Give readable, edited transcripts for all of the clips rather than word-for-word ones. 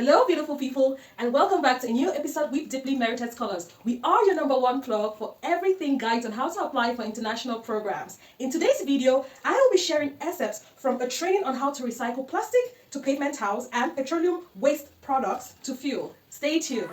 Hello, beautiful people, and welcome back to a new episode with Deeply Merited Scholars. We are your number one plug for everything guides on how to apply for international programs. In today's video, I will be sharing excerpts from a training on how to recycle plastic to pavement tiles and petroleum waste products to fuel. Stay tuned.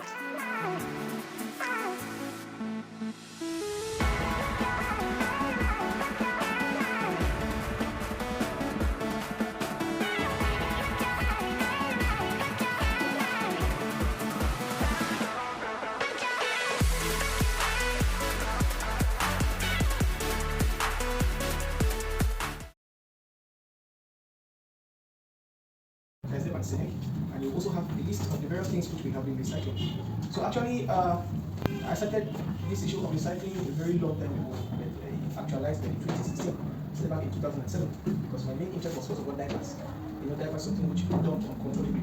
CAYSDEP and CENEC, and you also have the list of the various things which we have been recycling. So actually, I started this issue of recycling a very long time ago, but actualized in 2016, instead back in 2007, because my main interest was first of all diapers. You know, diapers something which you don't uncontrollably.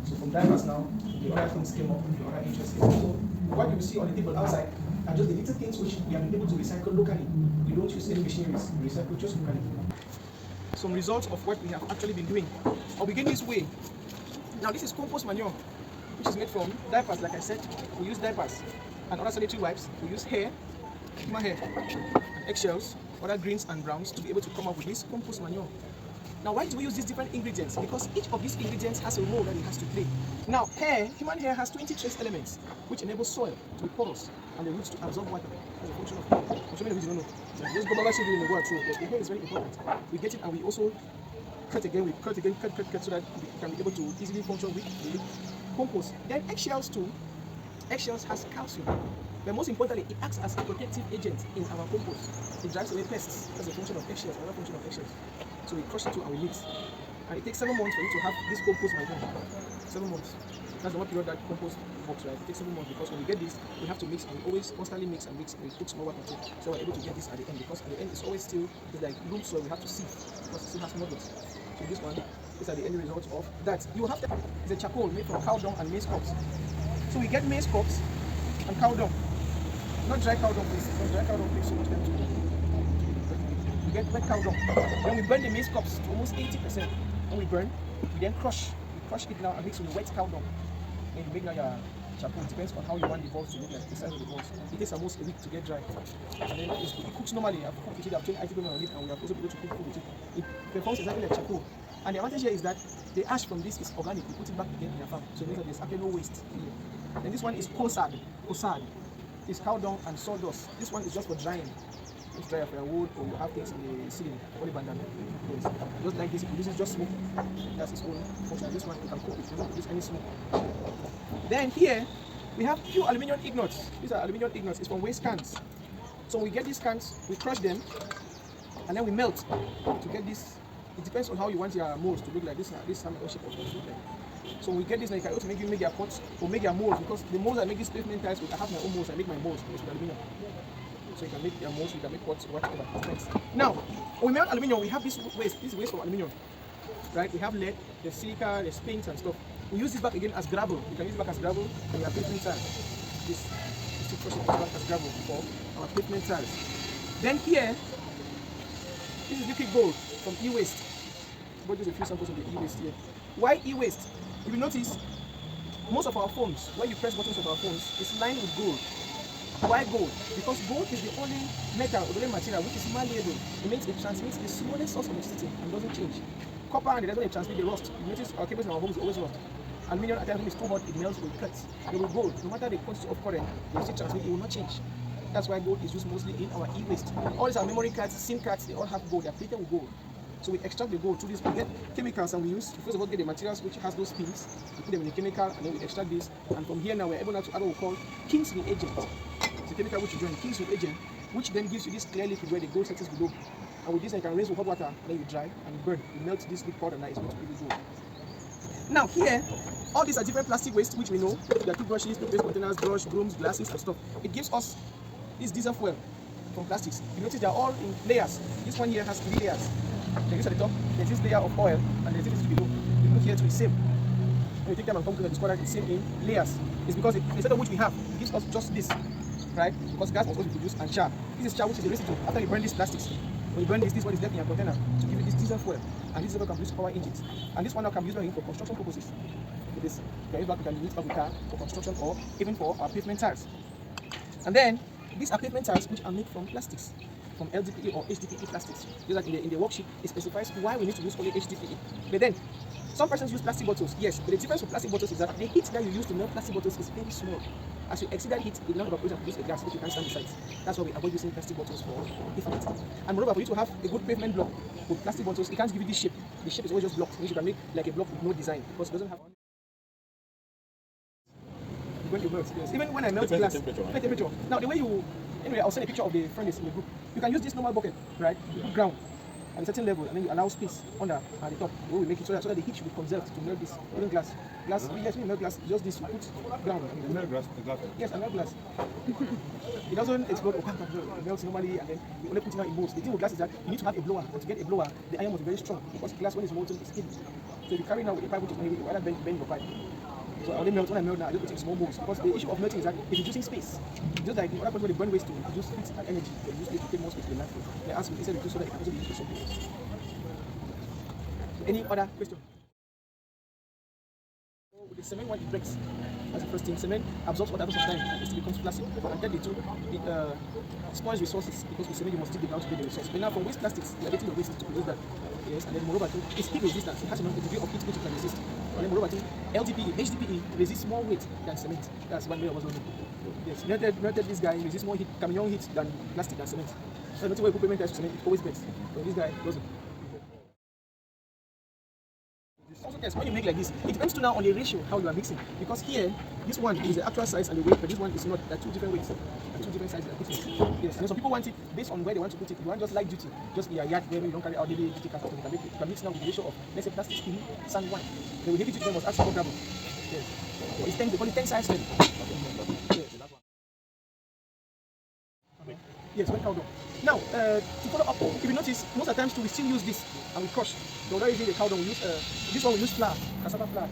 So from diapers now, the other things came up, the other interests came up. So what you see on the table outside are just the little things which we have been able to recycle locally. We don't use any machineries, we recycle just locally. Some results of what we have actually been doing. I'll begin this way. Now this is compost manure, which is made from diapers. Like I said, we use diapers and other sanitary wipes. We use hair, human hair, and eggshells, other greens and browns to be able to come up with this compost manure. Now why do we use these different ingredients? Because each of these ingredients has a role that it has to play. Now hair, human hair has 20 trace elements which enable soil to be porous and the roots to absorb water as a function of hair. I'm sure many of you don't know. Just go back to the world, so the hair is very important. We get it and we also cut again, cut so that we can be able to easily function with the compost. Then eggshells too. Eggshells has calcium. But most importantly, it acts as a protective agent in our compost. It drives away pests. That's a function of eggshells, another function of eggshells. So we crush it too and we mix. And it takes 7 months for you to have this compost by then. 7 months. That's the one period that compost works, right? It takes 7 months because when we get this, we have to mix and we always constantly mix and mix and we put small water too. So we're able to get this at the end, because at the end it's always still like loose soil we have to sieve because it still has nodules. So this one is at the end result of that. You have to, it's a charcoal made from cow dung and maize cobs. So we get maize cobs and cow dung. Not dry cow dung, please. Because dry cow dung takes so much time to do. We get wet cow dung. Then we burn the maize cobs to almost 80%. When we burn, we then crush. We crush it now and mix with wet cow dung. And you make now your charcoal. It depends on how you want the balls to look like, the size of the balls. It takes almost a week to get dry. And then it cooks normally. I've cooked with it, I've trained IT people on it, and we have also been able to cook food with it. It performs exactly like charcoal. And the advantage here is that the ash from this is organic. You put it back again in your farm. So it means that there's actually no waste here. And this one is posad. Posad. It's cow dung and sawdust. This one is just for drying. It's dry for your wood, or you have things in the ceiling, only bandana. Yes. Just like this, it produces just smoke. That's its own function. This one you can cook, it doesn't produce any smoke. Then here we have pure aluminium ingots. These are aluminium ingots. It's from waste cans. So we get these cans, we crush them, and then we melt to get this. It depends on how you want your molds to look like. This is how my shape of look like. So we get this, now you can also make your pots or make your molds, because the molds I make these pavement tiles with, I have my own molds. I make my molds with aluminium. So you can make your molds, you can make pots, whatever. Thanks. Now, when we melt aluminium, we have this waste. This is waste from aluminium, right? We have lead, the silica, the paints and stuff. We use this back again as gravel. You can use it back as gravel for your pavement tiles. This crush it back as gravel for our pavement tiles. Then here, this is liquid gold from e-waste. But there's a few samples of the e-waste here. Why e-waste? If you notice, most of our phones, when you press buttons of our phones, is lined with gold. Why gold? Because gold is the only metal, the only material which is malleable. It means it transmits the smallest source of electricity and doesn't change. Copper and the rest, when it transmits, they rust. You notice our cables in our homes always rust. Aluminium, at times when it's too hot, it melts or it cuts. But with gold, no matter the quantity of current, it will still transmit, it will not change. That's why gold is used mostly in our e-waste. All these are memory cards, SIM cards, they all have gold. They are plated with gold. So we extract the gold through this. We get chemicals and we use, first of all, get the materials which has those pins. We put them in the chemical and then we extract this. And from here now we're able now to add what we call Kingsley agent. It's a chemical which you join, Kingsley agent, which then gives you this clear liquid where the gold settles below. And with this, you can raise with hot water, then you dry and burn. You melt this liquid powder, now it's going to be gold. Now here, all these are different plastic waste which we know. There are toothbrushes, toothpaste containers, brush, brooms, glasses and stuff. It gives us this diesel fuel from plastics. You notice they're all in layers. This one here has 3 layers. There's this at the top, there's this layer of oil, and there's this below. You look here to the same. When you take time and come to the discover that it's same in layers. It's because instead of which we have, it gives us just this, right? Because gas must also be produced and char. This is char which is the residue. After you burn these plastics, when you burn this one is left in your container to give you this diesel fuel. And this is what can produce power engines. And this one now can be used for construction purposes. With this. The back we can use back with car for construction or even for our pavement tiles. And then these are pavement tiles which are made from plastics, from LDPE or HDPE plastics. Just like in the worksheet, it specifies why we need to use only HDPE. But then some persons use plastic bottles, yes, but the difference with plastic bottles is that the heat that you use to melt plastic bottles is very small. As you exceed that heat, it will not evaporate and produce a gas which you can stand beside. That's why we avoid using plastic bottles for pavement. And moreover, for you to have a good pavement block with plastic bottles, it can't give you this shape. The shape is always just blocked, which you can make like a block with no design because it doesn't have. When you melt, yes. Even when I melt glass, temperature. Now the way you, anyway, I'll send a picture of the furnace in the group. You can use this normal bucket, right? You put ground at a certain level, and then you allow space under at the top. Where we make it so that the heat should be conserved to melt this. Even glass, yes, we melt glass. Just this, you put ground. You melt glass, the glass. Yes, I melt glass. It doesn't explode. It melts normally, and then you only put it out in molds. The thing with glass is that you need to have a blower. And to get a blower, the iron must be very strong because glass when it's molten is heavy. So if you carry now with a pipe which is heavy, you either bend your pipe. So when I melt now, I just put it in small molds because the issue of melting is that it's reducing space. Just like the other point where they burn waste to reduce heat and energy, they use waste to take more space in the landfill. They ask me, they said so that it can also be used for something else. So any other question? So with the cement one, it breaks. That's the first thing. Cement absorbs water most of the time and it becomes plastic. And then the two, it spoils resources because with cement you must dig the ground to get the resource. But now from waste plastics, you are getting the waste to produce that. Yes, and then moreover too, it's heat resistant. It has a degree of heat which it can resist. And then moreover too, LDPE, HDPE resists more weight than cement. That's one way I was learning. Yes, melted this guy resists more heat, Cameroon heat than plastic than cement. So no matter where you put pavement tiles to cement, it always bends. But this guy doesn't. Also, yes, when you make like this, it depends too now on the ratio how you are mixing. Because here, this one is the actual size and the weight, but this one is not. There are two different weights, two different sizes. Yes, and some people want it based on where they want to put it. You want just light duty, just in your yard where you don't carry out daily duty cast. You can mix now with the ratio of, let's say, plastic skin, sand one. Then with heavy duty, then must add some gravel. Yes, so it's 10. They call it 10 size level. Yes, that one. Yes, when cow dung. Now, to follow up, if you notice, most of the times too, we still use this and we crush. So without using the cow dung, we use this one we use flour, cassava flour.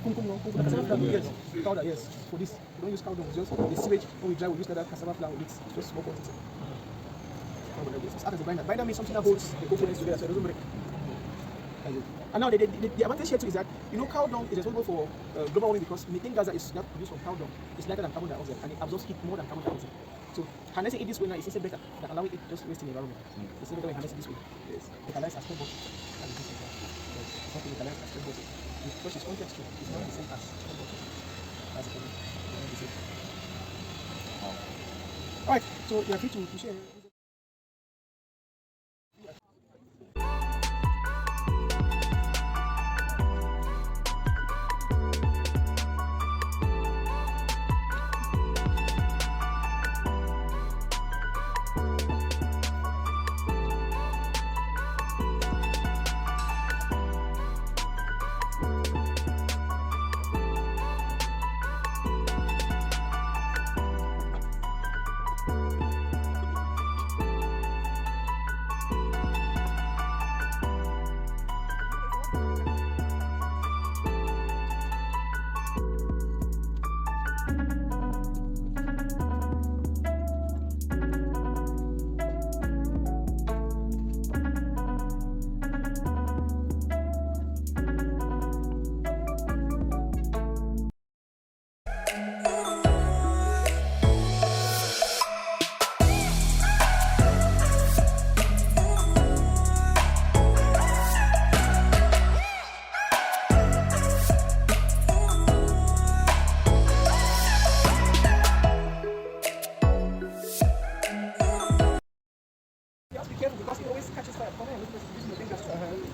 Cassava flour, yes, powder, yes. For this, we don't use cow dung, just the sewage. When we dry, we use that cassava flour with just small quantity. It's as a binder. Binder means something that holds the components together so it doesn't break. And now the advantage here too is that cow dung is responsible for global warming because methane gas that is not produced from cow dung is lighter than carbon dioxide and it absorbs heat more than carbon dioxide. So harnessing it this way now is better than allowing it just waste in the environment. It's better when harness it this way. Yes. Metallized as compost. And this is it's not metallized as compost. Because it's context too. It's not the same as compost. That's the problem. It's not the same. Alright, so you are free to share.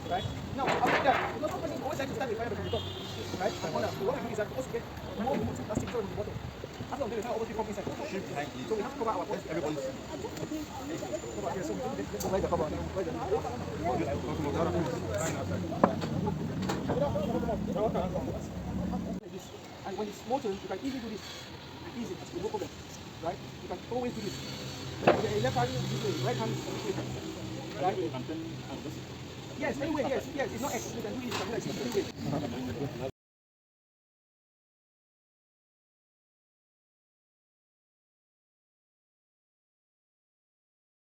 Right? Now, after that, because some person always like to start the fire from the top. Right? And what we do is that also get more removing plastic from the bottom. After we try always come inside. So we have to cover our post. Everybody's cover here. So let's light the cover. And when it's molten, you can easily do this. Easy, it's no problem. Right? You can always do this. The left hand is this way, right hand is this way. Right? Yes, anyway, yes, it's not X. You can do it, you can do it anyway.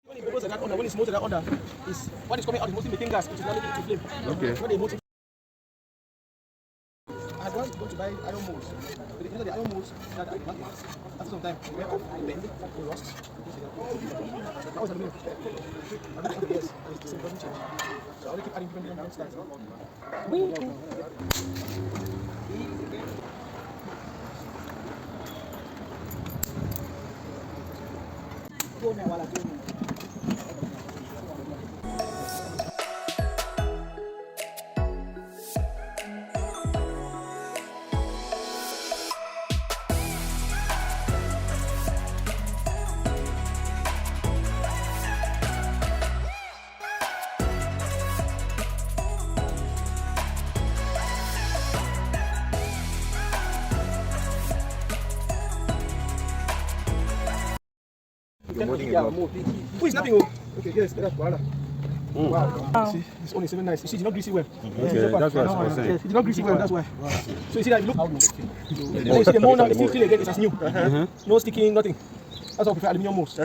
When it goes that under, when it's molten that under, is what is coming out is mostly methane gas, which is not making it to flame. Okay. When they molten, go to buy iron molds. So the iron molds that are in the market, after some time, they bend, they rust. That was aluminium. And after years, and it still doesn't change. So I only keep adding different styles. Who is snapping? Okay, yes, that's Koala. Wow. See, it's only 7 nice. You see, it's not greasy well. Okay, that's what I was saying. Yes, it's not greasy well, that's why. So you see that, look. You see the mold now, it's still clean again, it's as new. No sticking, nothing. That's why I prefer aluminium molds.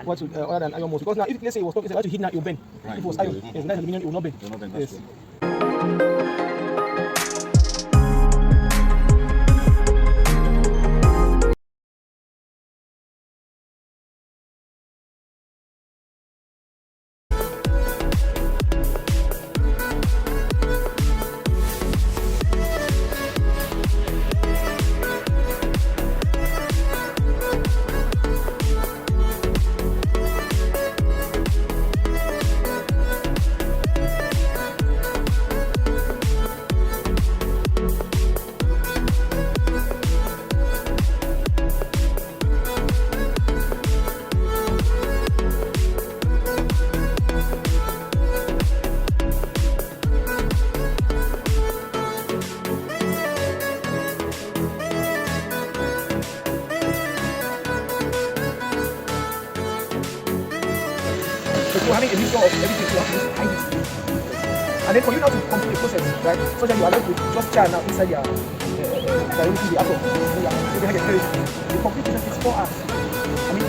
What to, other than iron molds. Because now, if let's say it was talking about to heat now, it will bend. If it was iron, yes, that's aluminium, it will not bend. Yes. So having a mixture of everything, you have to hide it. And then for you now to complete the process, right? So that you are allowed to just char now inside your the apple. So they have a crazy. The complete process is 4 hours. I mean,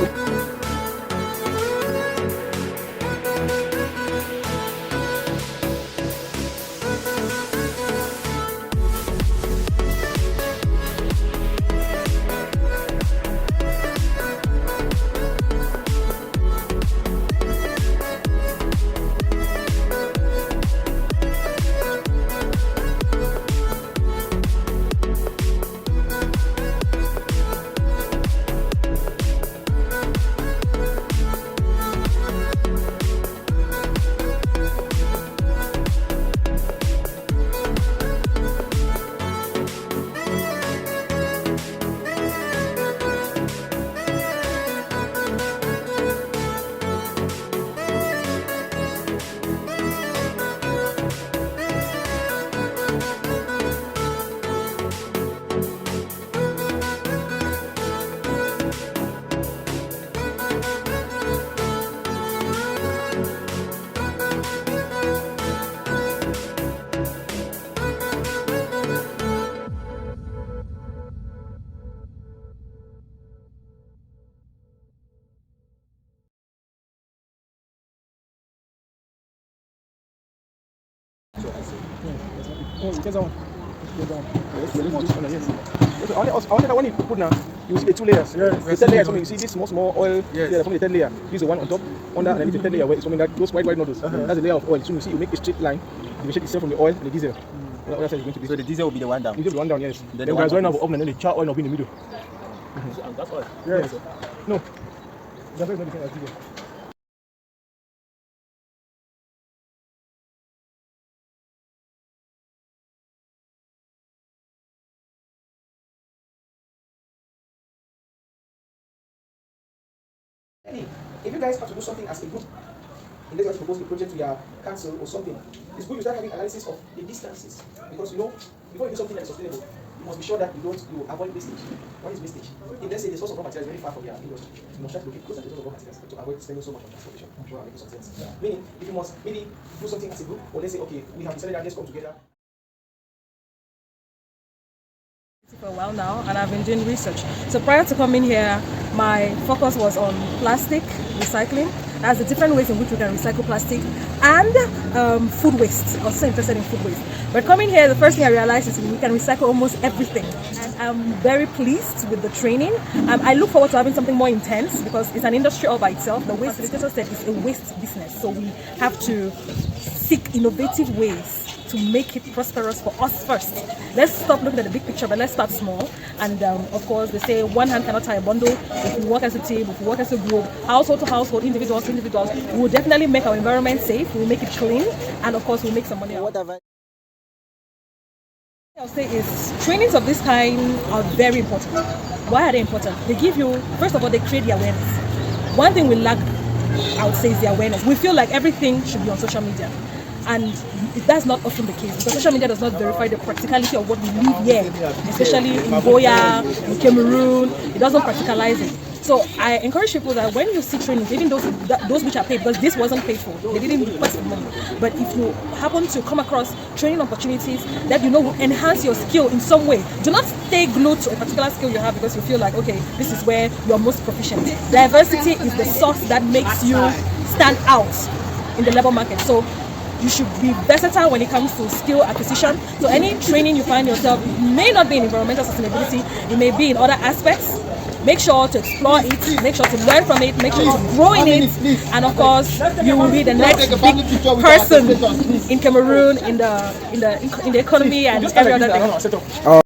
only that one you put now, you see the 2 layers. The 3rd layer, you see this small oil. From the 3rd layer. This is the one on top, under, and then the 3rd layer where it's coming that those white noodles. That's the layer of oil. So you see, you make a straight line. You shake itself from the oil and the diesel. What else is going to be? So the diesel will be the one down. Diesel will be one down, yes. Then there's one of oven and then the char oil will be in the middle. And that's oil. Yes. No. That's not the same as diesel. If you guys have to do something as a group, and let's propose a project to your council or something, it's good you start having analysis of the distances. Because you know, before you do something that is sustainable, you must be sure that you avoid wastage. What is wastage? If let's say the source of raw material is very far from your industry, you must try to locate closer to the source of raw materials to avoid spending so much on transportation. I'm sure I'll make some sense. Meaning, if you must maybe do something as a group, or let's say, okay, we have decided that let's come together. For a while now, and I've been doing research. So prior to coming here, my focus was on plastic recycling, That's the different ways in which we can recycle plastic, and food waste. I was so interested in food waste. But coming here, the first thing I realized is we can recycle almost everything. And I'm very pleased with the training. I look forward to having something more intense because it's an industry all by itself. The waste facilitator said is a waste business, so we have to seek innovative ways to make it prosperous for us first. Let's stop looking at the big picture, but let's start small. And of course, they say one hand cannot tie a bundle. If we work as a team, if we work as a group, household to household, individuals to individuals, we will definitely make our environment safe. We'll make it clean, and of course, we'll make some money out of it. I'll say is trainings of this kind are very important. Why are they important? They give you, first of all, they create the awareness. One thing we lack, I would say, is the awareness. We feel like everything should be on social media. And that's not often the case because social media does not verify the practicality of what we live here, especially in Goya, in Cameroon. It doesn't practicalize it. So I encourage people that when you see trainings, even those which are paid, because this wasn't paid for, they didn't request for money. But if you happen to come across training opportunities that you know will enhance your skill in some way, do not stay glued to a particular skill you have because you feel like, okay, this is where you're most proficient. Diversity is the source that makes you stand out in the labor market. So you should be versatile when it comes to skill acquisition. So any training you find yourself, it may not be in environmental sustainability, it may be in other aspects. Make sure to explore it, make sure to learn from it, make sure to grow in it, and of course, you will be the next big person in Cameroon, in the economy and every other thing.